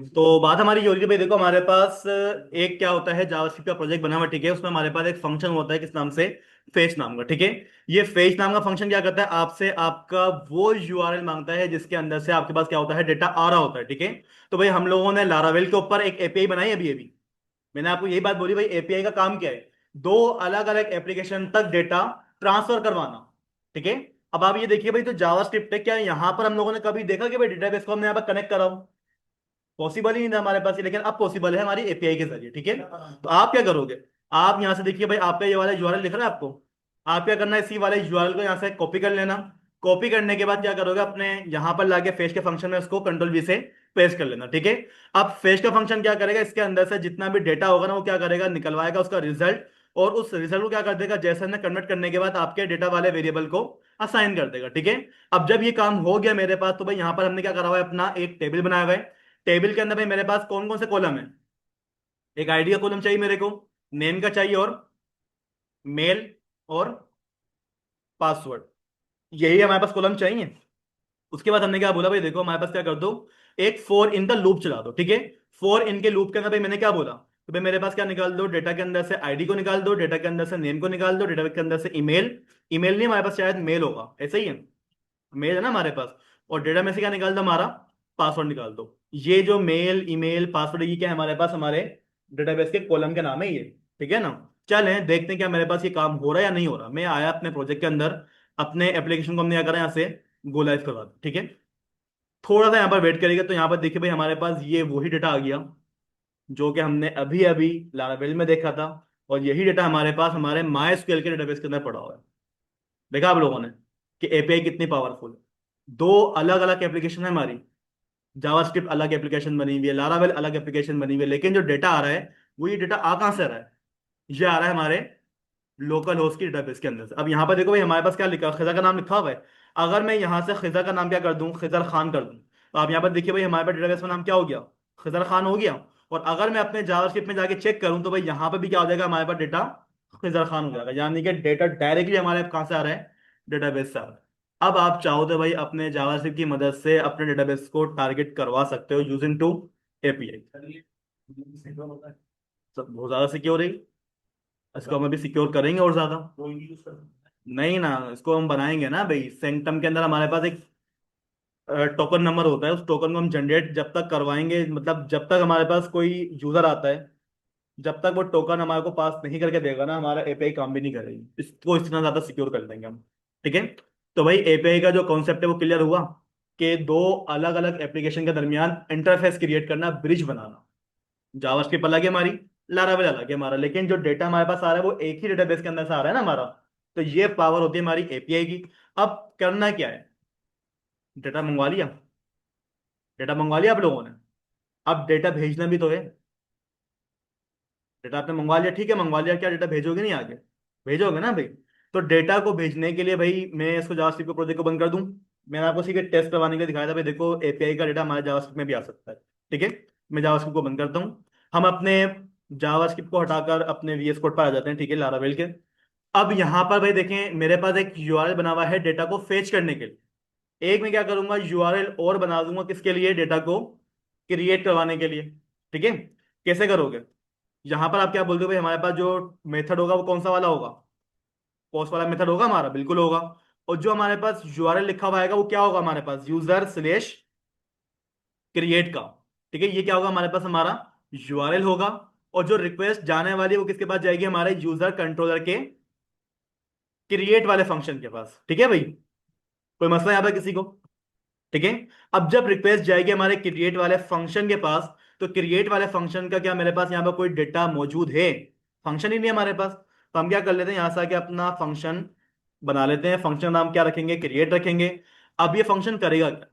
तो बात हमारी ये हो रही है भाई, देखो हमारे पास एक क्या होता है, जावास्क्रिप्ट का प्रोजेक्ट बना हुआ है, ठीक है। उसमें हमारे पास एक फंक्शन होता है, किस नाम से, फेच नाम का, ठीक है। ये फेच नाम का फंक्शन क्या करता है, आपसे आपका वो यूआरएल मांगता है जिसके अंदर से आपके पास क्या होता है, डेटा आ रहा होता है, ठीक है। तो भाई हम लोगों ने लारावेल के ऊपर एक एपीआई बनाई अभी अभी। मैंने आपको यही बात बोली भाई, एपीआई का काम क्या है, दो अलग अलग एप्लीकेशन तक डेटा ट्रांसफर करवाना, ठीक है। अब आप ये देखिए भाई, तो जावास्क्रिप्ट है क्या, यहाँ पर हम लोगों ने कभी देखा कि भाई डेटाबेस को हमने यहाँ पर कनेक्ट करा हो? पॉसिबल ही नहीं था हमारे पास ये, लेकिन अब पॉसिबल है हमारी एपीआई के जरिए, ठीक है। तो आप क्या करोगे, आप यहां से देखिए भाई, आपका ये वाला यूआरएल दिख रहा है आपको, आप क्या करना है, इसी वाले यूआरएल को यहां से कॉपी कर लेना। कॉपी करने के बाद क्या करोगे, अपने यहां पर लाके फेच के फंक्शन में उसको कंट्रोल वी से पेस्ट कर लेना, ठीक है। अब फेच का फंक्शन क्या करेगा, इसके अंदर से जितना भी डेटा होगा ना, वो क्या करेगा, निकलवाएगा उसका रिजल्ट, और उस रिजल्ट को क्या कर देगा, जैसे हमने कन्वर्ट करने के बाद आपके डेटा वाले वेरिएबल को असाइन कर देगा, ठीक है। अब जब ये काम हो गया मेरे पास, तो भाई यहां पर हमने क्या करा हुआ है, अपना एक टेबल बनाया हुआ है। टेबल के अंदर भाई मेरे पास कौन कौन से कॉलम है, एक आईडी का कॉलम चाहिए मेरे को, नेम का चाहिए, और मेल, और पासवर्ड, यही हमारे पास कॉलम चाहिए। उसके बाद हमने क्या बोला भाई, देखो हमारे पास क्या कर दो, एक फॉर इन का लूप चला दो, ठीक है। फॉर इन के लूप के अंदर भाई मैंने क्या बोला, तो भाई मेरे पास क्या निकाल दो, डेटा के अंदर से आईडी को निकाल दो, डेटा के अंदर से नेम को निकाल दो, डेटा के अंदर से ईमेल, ईमेल नहीं हमारे पास शायद मेल होगा, ऐसा ही है, मेल है ना हमारे पास। और डेटा में से क्या निकाल दो, हमारा पासवर्ड निकाल दो। ये जो मेल ईमेल पासवर्ड, ये क्या है हमारे पास, हमारे डेटाबेस के कॉलम के नाम है ये, ठीक है ना। चलें देखते हैं क्या मेरे पास ये काम हो रहा है या नहीं हो रहा। मैं आया अपने प्रोजेक्ट के अंदर, अपने एप्लीकेशन को हमने क्या करा, यहाँ से गो लाइव करवा दिया, ठीक है। थोड़ा सा यहाँ पर वेट करेगा, तो यहाँ पर देखिए भाई हमारे पास ये वही डेटा आ गया जो कि हमने अभी अभी लारावेल में देखा था। और यही डेटा हमारे पास हमारे माई एसक्यूएल के डेटाबेस के अंदर पड़ा हुआ है। देखा आप लोगों ने कि एपीआई कितनी पावरफुल है। दो अलग अलग एप्लीकेशन है हमारी, जावास्क्रिप्ट अलग एप्लीकेशन बनी हुई है, लारावेल अलग एप्लीकेशन बनी हुई है, लेकिन जो डेटा आ रहा है, वो ये डेटा आ कहां से आ रहा है, ये आ रहा है हमारे लोकल होस्ट की डेटाबेस के अंदर से। अब यहाँ पर देखो भाई हमारे पास क्या लिखा, खिजा का नाम लिखा हुआ है। अगर मैं यहाँ से खिजा का नाम क्या कर दूं, खिजर खान कर दूं, तो आप यहाँ पर देखिए भाई हमारे पास डेटाबेस में नाम क्या हो गया, खिजर खान हो गया। और अगर मैं अपने जावास्क्रिप्ट में जाके चेक करूं, तो भाई यहाँ पर भी क्या हो जाएगा, हमारे पास डेटा खिजर खान हो जाएगा, यानी कि डेटा डायरेक्टली हमारे कहाँ से आ रहा है, डेटाबेस से आ रहा है। अब आप चाहो तो भाई अपने जावास्क्रिप्ट की मदद से अपने डेटाबेस को टारगेट करवा सकते हो यूजिंग टू एपीआई। सब बहुत ज्यादा सिक्योर है, इसको हम अभी सिक्योर करेंगे और ज्यादा। नहीं ना, इसको हम बनाएंगे ना भाई, सेंटम के अंदर हमारे पास एक टोकन नंबर होता है, उस टोकन को हम जनरेट जब तक करवाएंगे, मतलब जब तक हमारे पास कोई यूजर आता है, जब तक वो टोकन हमारे को पास नहीं करके देगा ना, हमारा एपीआई काम भी नहीं करेगी। इसको इतना ज्यादा सिक्योर कर देंगे हम, ठीक है। तो भाई एपीआई का जो कॉन्सेप्ट है वो क्लियर हुआ, कि दो अलग अलग एप्लीकेशन के दरमियान इंटरफेस क्रिएट करना, ब्रिज बनाना। जावास्क्रिप्ट अलग है हमारी, लारावेल अलग है हमारा, लेकिन जो डेटा हमारे पास आ रहा है वो एक ही डेटाबेस के अंदर से आ रहा है ना हमारा। तो ये पावर होती है हमारी एपीआई की। अब करना क्या है, डेटा मंगवा लिया, डेटा मंगवा लिया आप लोगों ने, अब डेटा भेजना भी तो है। डेटा आपने मंगवा लिया, ठीक है, मंगवा लिया, क्या डेटा भेजोगे नहीं आगे, भेजोगे ना भाई। तो डेटा को भेजने के लिए भाई मैं इसको जावास्क्रिप्ट के प्रोजेक्ट को बंद कर दूं। मैंने आपको सीधे टेस्ट करवाने के लिए दिखाया था भाई, देखो एपीआई का डेटा हमारे जावास्क्रिप्ट में भी आ सकता है, ठीक है। मैं जावास्क्रिप्ट को बंद करता हूँ, हम अपने जावास्क्रिप्ट को हटाकर अपने वीएस कोड पर आ जाते हैं, ठीक है, लारावेल के। अब यहाँ पर भाई देखें, मेरे पास एक यूआरएल बना हुआ है डेटा को फेच करने के लिए। एक मैं क्या करूंगा, यूआरएल और बना दूंगा, किसके लिए, डेटा को क्रिएट करवाने के लिए, ठीक है। कैसे करोगे, यहां पर आप क्या बोलते हो भाई, हमारे पास जो मेथड होगा वो कौन सा वाला होगा, पोस्ट वाला मेथड होगा हमारा, बिल्कुल होगा। और जो हमारे पास यूआरएल लिखा हुआ आएगा वो क्या होगा, हमारे पास यूजर स्लेश क्रिएट का, ठीक है। ये क्या होगा हमारे पास, हमारा यूआरएल होगा। और जो रिक्वेस्ट जाने वाली है वो किसके पास जाएगी, हमारे यूजर कंट्रोलर के क्रिएट वाले फंक्शन के पास, ठीक है भाई। कोई मसला यहाँ पर किसी को, ठीक है। अब जब रिक्वेस्ट जाएगी हमारे क्रिएट वाले फंक्शन के पास, तो क्रिएट वाले फंक्शन का क्या, मेरे पास यहाँ पर कोई डेटा मौजूद है, फंक्शन ही नहीं है हमारे पास। तो हम क्या कर लेते हैं, यहां से आके अपना फंक्शन बना लेते हैं। फंक्शन नाम क्या रखेंगे, क्रिएट रखेंगे। अब ये फंक्शन करेगा क्या,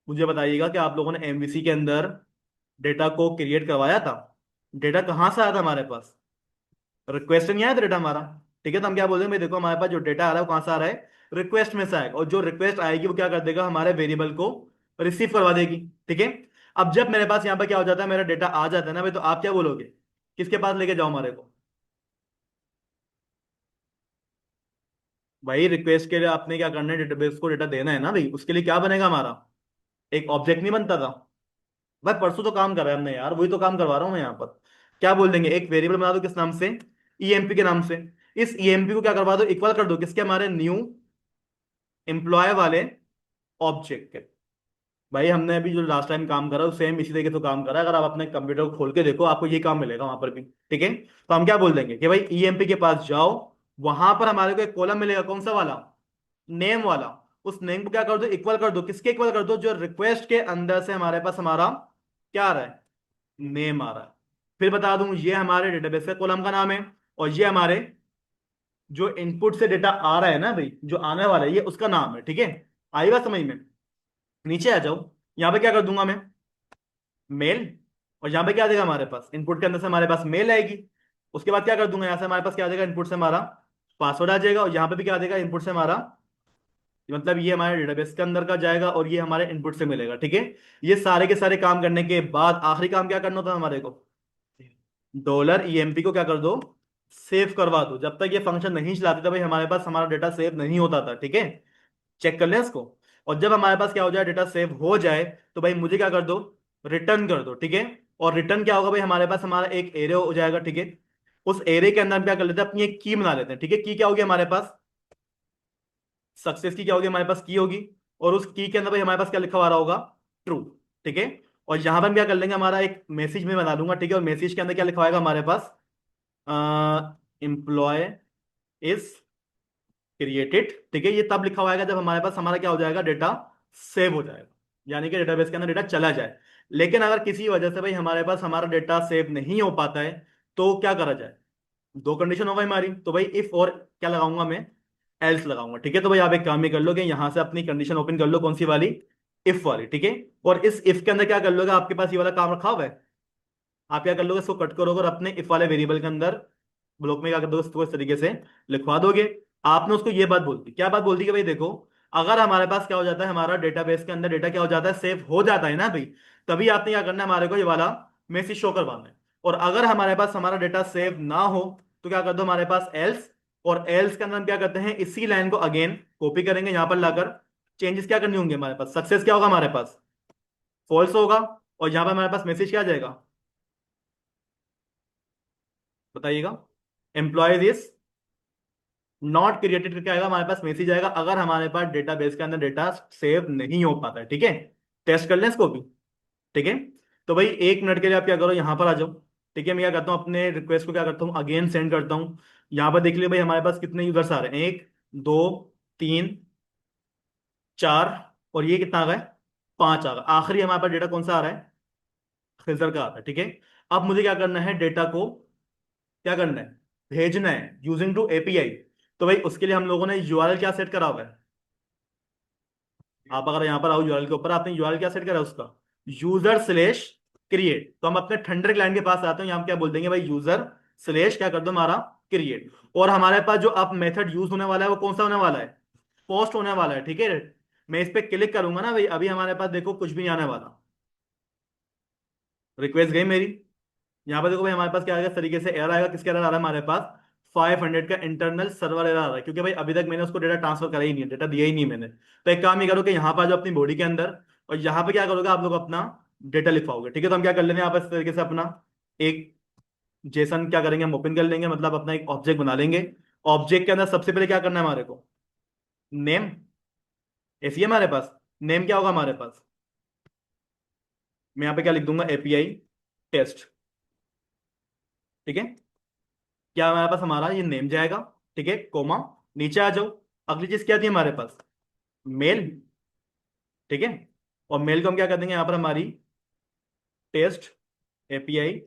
मुझे बताइएगा कि आप लोगों ने एमवीसी के अंदर डेटा को क्रिएट करवाया था, डेटा कहाँ से आया था हमारे पास, रिक्वेस्ट नहीं आया था डेटा हमारा, ठीक है। तो हम क्या बोल रहे हैं भाई, देखो हमारे पास जो डेटा आ रहा है वो कहाँ से आ रहा है, रिक्वेस्ट में से आएगा। और जो रिक्वेस्ट आएगी वो क्या कर देगा, हमारे वेरिएबल को रिसीव करवा देगी, ठीक है। अब जब मेरे पास यहाँ पर क्या हो जाता है, मेरा डेटा आ जाता है ना भाई, तो आप क्या बोलोगे, किसके पास लेके जाओ हमारे को, भाई रिक्वेस्ट के लिए आपने क्या करना है, डेटाबेस को डेटा देना है ना भाई, उसके लिए क्या बनेगा हमारा, एक ऑब्जेक्ट नहीं बनता था, भाई परसों तो काम कर रहा है हमने यार, वही तो काम करवा रहा हूँ मैं यहाँ पर। क्या बोल देंगे, एक वेरिएबल बना दो किस नाम से, ईएमपी के नाम से। इस ईएमपी को क्या करवा दो, इक्वल कर दो किसके, हमारे न्यू एम्प्लॉय वाले ऑब्जेक्ट के। भाई हमने अभी जो लास्ट टाइम काम करा सेम इसी तरीके से काम करा है। अगर आप अपने कंप्यूटर को खोल के देखो आपको ये काम मिलेगा वहां पर भी। ठीक है, तो हम क्या बोल देंगे कि भाई ईएमपी के पास जाओ, वहां पर हमारे को एक कॉलम मिलेगा, कौन सा वाला, नेम वाला। उस नेम को क्या कर दो, इक्वल कर दो किसके, इक्वल कर दो जो रिक्वेस्ट के अंदर से हमारे पास हमारा क्या आ रहा है, नेम आ रहा है। फिर बता दूं ये हमारे डेटाबेस का कॉलम का नाम है, और ये हमारे जो इनपुट से डेटा आ रहा है ना भाई, जो आने वाला है, ये उसका नाम है। ठीक है, आई बात समझ में। नीचे आ जाओ, यहाँ पे क्या कर दूंगा मैं, मेल। और यहाँ पे क्या आ जाएगा हमारे पास, इनपुट के अंदर से हमारे पास मेल आएगी। उसके बाद क्या कर दूंगा, यहाँ से हमारे पास क्या आ जाएगा, इनपुट से हमारा पासवर्ड आ जाएगा, और यहाँ पे भी क्या आ जाएगा, इनपुट से हमारा, मतलब ये हमारे डेटाबेस के अंदर का जाएगा और ये हमारे इनपुट से मिलेगा। ठीक है, ये सारे के सारे काम करने के बाद आखिरी काम क्या करना होता है हमारे को, डॉलर ईएमपी को क्या कर दो, सेव करवा दो। जब तक ये फंक्शन नहीं चलाते थे भाई हमारे पास हमारा डेटा सेव नहीं होता था। ठीक है, चेक कर लें इसको। और जब हमारे पास क्या हो जाए, डेटा सेव हो जाए, तो भाई मुझे क्या कर दो, रिटर्न कर दो। ठीक है, और रिटर्न क्या होगा भाई, हमारे पास हमारा एक एरे हो जाएगा। ठीक है, उस एरे के अंदर हम क्या कर लेते हैं, अपनी एक की बना लेते हैं। ठीक है, की क्या होगी हमारे पास, सक्सेस की क्या होगी हमारे पास, की होगी। और उस की के अंदर भाई हमारे पास क्या लिखा हुआ आ रहा होगा, ट्रू। ठीक है, और यहां पर हम क्या कर लेंगे, हमारा एक मैसेज में बना दूंगा। ठीक है, और मैसेज के अंदर क्या लिखा होगा हमारे पास, एम्प्लॉय इज क्रिएटेड। ठीक है, ये तब लिखा हुआ है जब हमारे पास हमारा क्या हो जाएगा, डेटा सेव हो जाएगा, यानी कि डेटाबेस के अंदर डेटा चला जाए। लेकिन अगर किसी वजह से भाई हमारे पास हमारा डेटा सेव नहीं हो पाता है, तो क्या करा जाए, दो कंडीशन होगा हमारी। तो भाई इफ और क्या लगाऊंगा मैं, एल्स लगाऊंगा। ठीक है, तो भाई आप एक काम ही कर लो कि यहां से अपनी कंडीशन ओपन कर लो, कौन सी वाली, इफ वाली। ठीक है, और इस इफ के अंदर क्या कर लोगे, आपके पास ये वाला काम रखा हुआ है, आप क्या कर लोगे, इसको कट करोगे और अपने इफ वाले वेरिएबल के अंदर ब्लॉक में क्या कर दोगे, इसको इस तरीके से लिखवा दोगे। आपने उसको ये बात बोल दी, क्या बात बोल दी कि भाई देखो, अगर हमारे पास क्या हो जाता है, हमारा डेटाबेस के अंदर डेटा क्या हो जाता है, सेव हो जाता है ना भाई, तभी आपने क्या करना है, हमारे को ये वाला मैसेज शो करवाना है। और अगर हमारे पास हमारा डेटा सेव ना हो, तो क्या कर दो हमारे पास एल्स। और एल्स के अंदर हम क्या करते हैं, इसी लाइन को अगेन कॉपी करेंगे यहां पर लाकर, चेंजेस क्या करनी होंगे हमारे पास, सक्सेस क्या होगा हमारे पास, फॉल्स होगा। और यहां पर हमारे पास मैसेज क्या आ जाएगा, बताइएगा, एम्प्लॉयज इज नॉट क्रिएटेड करके आएगा हमारे पास, मैसेज आएगा अगर हमारे पास डेटाबेस के अंदर डेटा सेव नहीं हो पाता है। ठीक है, टेस्ट कर लें इसको भी। ठीक है, तो भाई एक मिनट के लिए आप क्या करो, यहां पर आ जाओ। ठीक है, मैं क्या करता हूँ, अपने रिक्वेस्ट को क्या करता हूँ, अगेन सेंड करता हूँ। यहां पर देख लियो भाई हमारे पास कितने यूजर्स आ रहे हैं, एक, दो, तीन, चार, और ये कितना आ गया है, पांच आ गया। आखिरी हमारे पास डेटा कौन सा आ रहा है, फिल्टर का आता है। ठीक है, अब मुझे क्या करना है, डेटा को क्या करना है, भेजना है यूजिंग टू एपीआई। तो भाई उसके लिए हम लोगों ने यूआरएल क्या सेट करा हुआ है, आप अगर यहां पर आओ यूआरएल के ऊपर, आपने यूआरएल क्या सेट करा है उसका, यूजर स्लेश क्रिएट। तो हम अपने थंडर क्लाइंट के पास आते हैं, यहाँ हम क्या बोल देंगे भाई, यूजर स्लेश क्या कर दो हमारा, क्रिएट। और हमारे पास जो अब मेथड यूज होने वाला है वो कौन सा होने वाला है, पोस्ट होने वाला है। ठीक है, मैं इस पे क्लिक करूंगा ना भाई, अभी हमारे पास देखो कुछ भी नहीं आने वाला, रिक्वेस्ट गई मेरी। यहाँ पर देखो भाई हमारे पास क्या आएगा, इस तरीके से एरर आएगा, किसका एरर आ रहा है हमारे पास, 500 का इंटरनल सर्वर एरर आ रहा है, क्योंकि भाई अभी तक मैंने उसको डेटा ट्रांसफर करा ही नहीं है, डेटा दिया ही नहीं मैंने। तो एक काम ही करो कि यहाँ पर जो अपनी बॉडी के अंदर, और यहाँ पे क्या करोगे आप लोग, अपना डेटा लिखवाओगे। ठीक है, तो हम क्या कर लेंगे यहाँ पर इस तरीके से अपना एक जेसन क्या करेंगे, हम ओपन कर लेंगे, मतलब अपना एक ऑब्जेक्ट बना लेंगे। ऑब्जेक्ट के अंदर सबसे पहले क्या करना है हमारे को, नेम, ऐसी है हमारे पास, नेम क्या होगा हमारे पास, मैं यहाँ पे क्या लिख दूंगा, एपीआई टेस्ट। ठीक है, क्या हमारे पास हमारा ये नेम जाएगा। ठीक है, कोमा, नीचे आ जाओ, अगली चीज क्या थी हमारे पास, मेल। ठीक है, और मेल को हम क्या कर देंगे यहाँ पर, हमारी टेस्ट एपीआई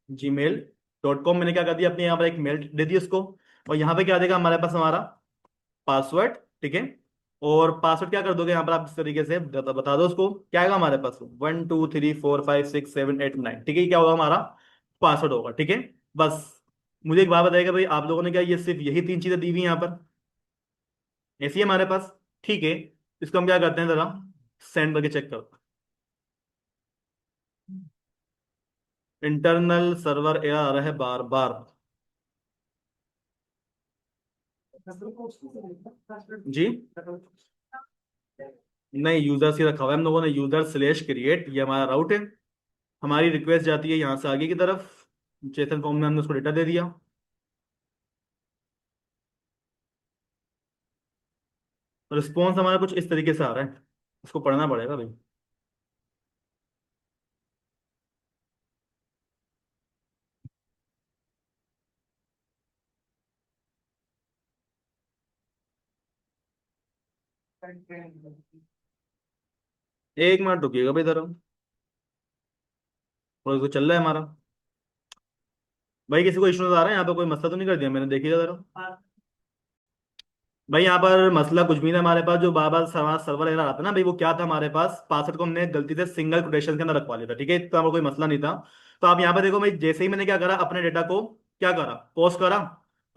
@gmail.com, मैंने क्या कर दिया, अपने यहाँ पर एक मेल दे दी उसको। और यहाँ पे क्या देगा हमारे पास, हमारा पासवर्ड। ठीक है, और पासवर्ड क्या कर दोगे यहाँ पर आप, इस तरीके से बता दो उसको, क्या आएगा हमारे पास, 1 2 3 4 5 6 7 8 9। ठीक है, ये क्या होगा हमारा पासवर्ड होगा। ठीक है, बस मुझे एक बात बताइएगा भाई, आप लोगों ने क्या ये सिर्फ यही तीन चीजें दी हुई हैं यहाँ पर, ऐसी है हमारे पास। ठीक है, इसको हम क्या करते हैं, जरा सेंड करके चेक करते हैं। इंटरनल सर्वर एरर आ रहा है बार बार। जी, नहीं, यूजर्स ही रखा हुआ है हम लोगों ने, यूजर स्लेश क्रिएट, ये हमारा राउट है। हमारी रिक्वेस्ट जाती है यहाँ से आगे की तरफ, जेसन फॉर्म में हमने उसको डेटा दे दिया। रिस्पॉन्स हमारा कुछ इस तरीके से आ रहा है, इसको पढ़ना पड़ेगा भाई। एक मिनट रुकिएगा भाई जरा, और इसको चल रहा है हमारा। भाई किसी को इश्यू आ रहा है यहाँ पे? कोई मसला तो नहीं कर दिया मैंने? देखिएगा जरा। भाई यहाँ पर मसला कुछ भी नहीं था हमारे पास, जो बार बार सर्वर सर्वर एरर आता है ना भाई, वो क्या था हमारे पास, पासवर्ड को हमने गलती से सिंगल कोटेशन के अंदर रखवा लिया था, ठीक है, तो हमारा कोई मसला नहीं था। तो आप यहाँ पर देखो भाई, जैसे ही मैंने क्या करा, अपने डेटा को क्या करा, पोस्ट करा।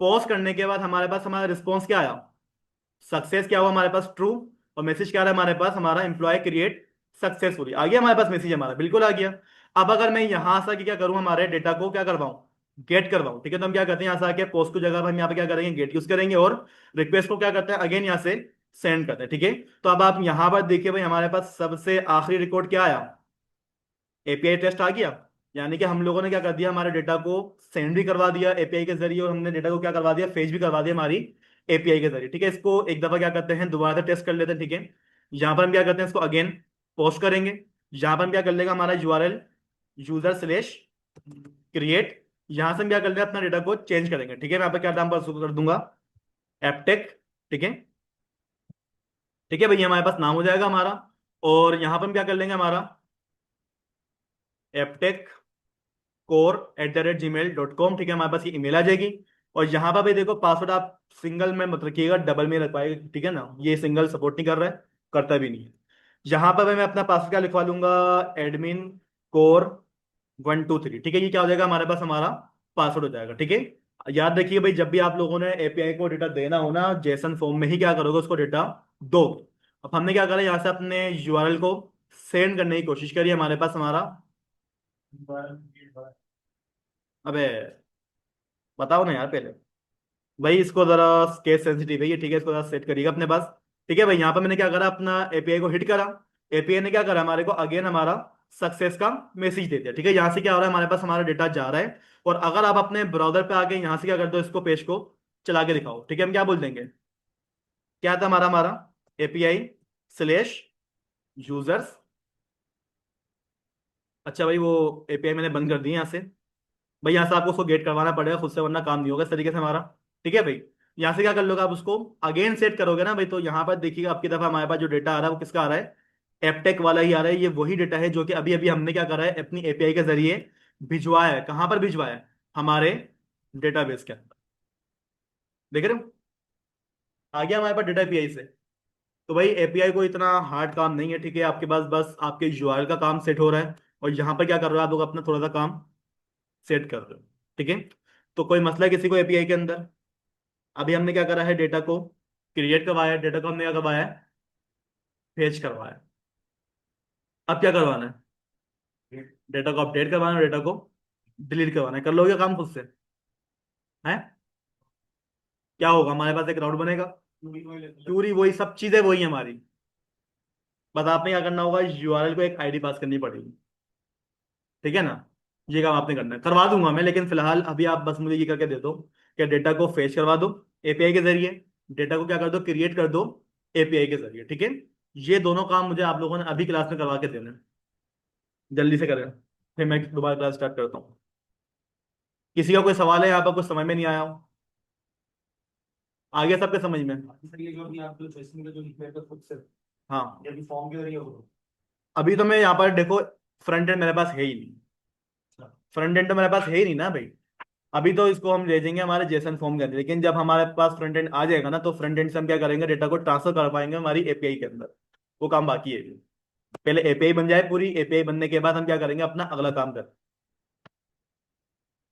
पोस्ट करने के बाद हमारे पास हमारा रिस्पॉन्स क्या आया, सक्सेस क्या हुआ हमारे पास, ट्रू। और मैसेज क्या आ रहा है हमारे पास, हमारा एम्प्लॉय क्रिएट सक्सेसफुली, आ गया हमारे पास मैसेज, हमारा बिल्कुल आ गया। अब अगर मैं यहां से आके क्या करूं, हमारे डेटा को क्या करवाऊं, गेट करवाऊं, ठीक है, तो हम क्या करते हैं, यहाँ से आके पोस्ट की जगह पर हम यहाँ पे क्या करेंगे, गेट यूज करेंगे, और रिक्वेस्ट को क्या करते हैं, अगेन यहाँ से सेंड करते हैं, ठीक है। तो अब आप यहाँ पर देखिए भाई, हमारे पास सबसे आखिरी रिकॉर्ड क्या आया, एपीआई टेस्ट आ गया। यानी कि हम लोगों ने क्या कर दिया, हमारे डेटा को सेंड भी करवा दिया एपीआई के जरिए, और हमने डेटा को क्या करवा दिया, फेच भी करवा दिया हमारी एपीआई के जरिए, ठीक है। इसको एक दफा क्या करते हैं, दोबारा से टेस्ट कर लेते हैं, ठीक है। यहाँ पर हम क्या करते हैं, इसको अगेन पोस्ट करेंगे। यहाँ पर हम क्या कर लेगा, हमारा यूआरएल यूजर स्लेश क्रिएट, यहाँ से हम क्या कर लेंगे, अपना डेटा को चेंज करेंगे, ठीक है। मैं यहाँ पर क्या नाम पर कर दूंगा, एपटेक, ठीक है। ठीक है भैया, हमारे पास नाम हो जाएगा हमारा। और यहाँ पर हम क्या कर लेंगे, हमारा एपटेक core@gmail.com, ठीक है, हमारे पास ये ईमेल आ जाएगी। और यहाँ पर भी देखो, पासवर्ड आप सिंगल में मत रखिएगा, डबल में रख पाएगा, ठीक है ना, ये सिंगल सपोर्ट नहीं कर रहा है, करता भी नहीं है। यहाँ पर भी मैं अपना पासवर्ड क्या लिखवा लूंगा, admin core123, ठीक है, ये क्या हो जाएगा हमारे पास, हमारा पासवर्ड हो जाएगा, ठीक है। याद रखिए भाई, जब भी आप लोगों ने एपीआई को डेटा देना हो ना, जेसन फॉर्म में ही क्या करोगे, उसको डेटा दो। अब हमने क्या करा, यहाँ से अपने यूआरएल को सेंड करने की कोशिश करी, हमारे पास हमारा, अबे बताओ ना यार पहले। भाई इसको जरा, केस सेंसिटिव है ये, ठीक है, इसको जरा सेट करिएगा अपने पास। ठीक है भाई, यहाँ पर मैंने क्या करा, अपना एपीआई को हिट करा। एपीआई ने क्या करा, हमारे को अगेन हमारा सक्सेस का मैसेज दे दिया, ठीक है। यहाँ से क्या हो रहा है, हमारे पास हमारा डेटा जा रहा है। और अगर आप अपने ब्राउजर पे आके यहाँ से क्या कर दो, इसको पेज को चला के दिखाओ, ठीक है, हम क्या बोल देंगे, क्या था हमारा हमारा एपीआई स्लेश यूजर्स। अच्छा भाई, वो एपीआई मैंने बंद कर दी है यहाँ से। भाई यहाँ से आपको उसको गेट करवाना पड़ेगा खुद से, वरना काम नहीं होगा इस तरीके से हमारा। ठीक है भाई, यहाँ से क्या कर लोगे आप, उसको अगेन सेट करोगे ना भाई, तो यहाँ पर देखिएगा आपकी दफा हमारे पास जो डेटा आ रहा है वो किसका आ रहा है, एपटेक वाला ही आ रहा है। ये वही डेटा है जो कि अभी अभी हमने क्या करा है, अपनी एपीआई के जरिए भिजवाया है। कहाँ पर भिजवाया है, हमारे डेटाबेस के अंदर, देख रहे हो, आ गया हमारे पास डेटा एपीआई से। तो भाई एपीआई को इतना हार्ड काम नहीं है, ठीक है, आपके पास बस आपके यूआरएल का काम सेट हो रहा है, और यहाँ पर क्या कर रहे हो आप लोग, अपना थोड़ा सा काम सेट कर रहे हो, ठीक है। तो कोई मसला है किसी को एपीआई के अंदर? अभी हमने क्या करा है, डेटा को क्रिएट करवाया है, डेटा को हमने क्या करवाया है, फेच करवाया है। अब क्या करवाना है, डेटा को अपडेट करवाना है, डेटा को डिलीट करवाना है। कर लोगे काम खुद से? है, क्या होगा, हमारे पास एक राउट बनेगा, पूरी वही सब चीजें वही है हमारी। बस आपने क्या करना होगा, यूआरएल को एक आईडी पास करनी पड़ेगी, ठीक है ना। ये काम आपने करना है, करवा दूंगा मैं, लेकिन फिलहाल अभी आप बस मुझे ये करके दे दो, कि डेटा को फेच करवा दो एपीआई के जरिए, डेटा को क्या कर दो, क्रिएट कर दो एपीआई के जरिए, ठीक है। ये दोनों काम मुझे आप लोगों ने अभी क्लास में करवा के देना है, जल्दी से करें, फिर मैं दोबारा क्लास स्टार्ट करता हूँ। किसी का कोई सवाल है यहाँ पर, कुछ समझ में नहीं आया हो? आ गया सबके समझ में? सर ये जो अभी आप जो चॉइसिंग का जो लिख रहे थे खुद से, हाँ, ये अभी फॉर्म के जरिए हो। अभी तो मैं यहाँ पर देखो, फ्रंट एंड मेरे पास है ही नहीं, अच्छा। फ्रंट एंड तो मेरे पास है ही नहीं ना भाई। अभी तो इसको हम ले जाएंगे हमारे जेसन फॉर्म के अंदर, लेकिन जब हमारे पास फ्रंट एंड आ जाएगा ना, तो फ्रंट एंड से हम क्या करेंगे, डेटा को ट्रांसफर कर पाएंगे हमारी एपीआई के अंदर। वो काम बाकी है अभी। पहले एपीआई बन जाए पूरी, एपीआई बनने के बाद हम क्या करेंगे, अपना अगला काम करें।